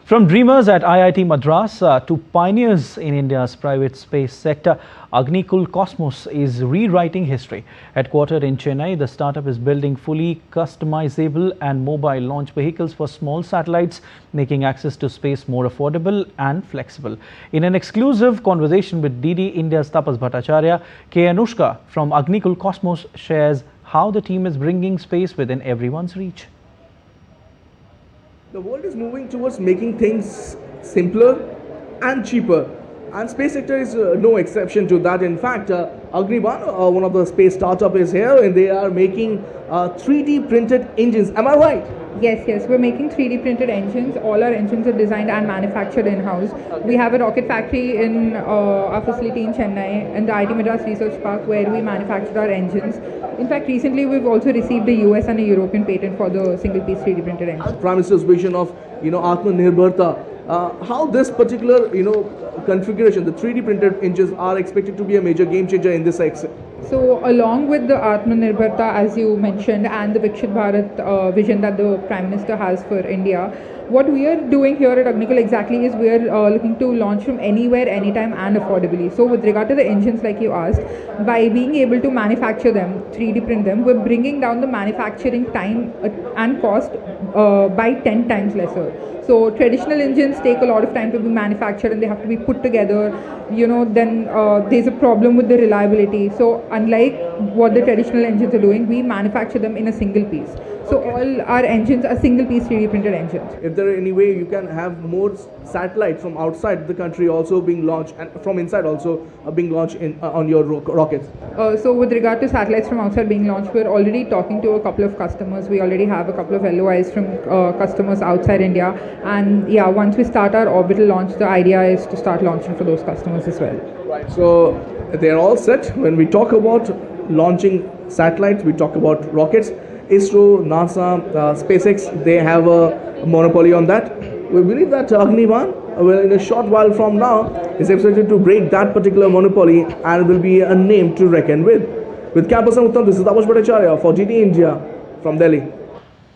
From dreamers at IIT Madras to pioneers in India's private space sector, Agnikul Cosmos is rewriting history. Headquartered in Chennai, the startup is building fully customizable and mobile launch vehicles for small satellites, making access to space more affordable and flexible. In an exclusive conversation with DD India's Tapas Bhattacharya, K. Anushka from Agnikul Cosmos shares how the team is bringing space within everyone's reach. The world is moving towards making things simpler and cheaper, and space sector is no exception to that. In fact, Agnikul, one of the space startup, is here, and they are making 3D printed engines. Am I right? Yes, we're making 3D printed engines. All our engines are designed and manufactured in-house. We have a rocket factory in our facility in Chennai, in the IIT Madras Research Park, where we manufacture our engines. In fact, recently we've also received a US and a European patent for the single-piece 3D printed engine. Prime Minister's vision of Atmanirbharta. How this particular configuration, the 3D printed engines, are expected to be a major game changer in this sector. So along with the Atmanirbharta, as you mentioned, and the Viksit Bharat vision that the Prime Minister has for India, what we are doing here at Agnikul exactly is we are looking to launch from anywhere, anytime and affordably. So with regard to the engines, like you asked, by being able to manufacture them, 3D print them, we're bringing down the manufacturing time and cost by 10 times lesser. So traditional engines take a lot of time to be manufactured and they have to be put together, then there's a problem with the reliability. So unlike what the traditional engines are doing, we manufacture them in a single piece. So all our engines are single piece 3D printed engines. If there any way you can have more satellites from outside the country also being launched, and from inside also being launched on your rockets? So with regard to satellites from outside being launched, we're already talking to a couple of customers. We already have a couple of LOIs from customers outside India. And yeah, once we start our orbital launch, the idea is to start launching for those customers as well. Right. So they're all set. When we talk about launching satellites, we talk about rockets. ISRO, NASA, SpaceX, they have a monopoly on that. We believe that Agnikul, in a short while from now, is expected to break that particular monopoly and will be a name to reckon with. With Campus Uttam, this is Tapas Bhattacharya for DD India from Delhi.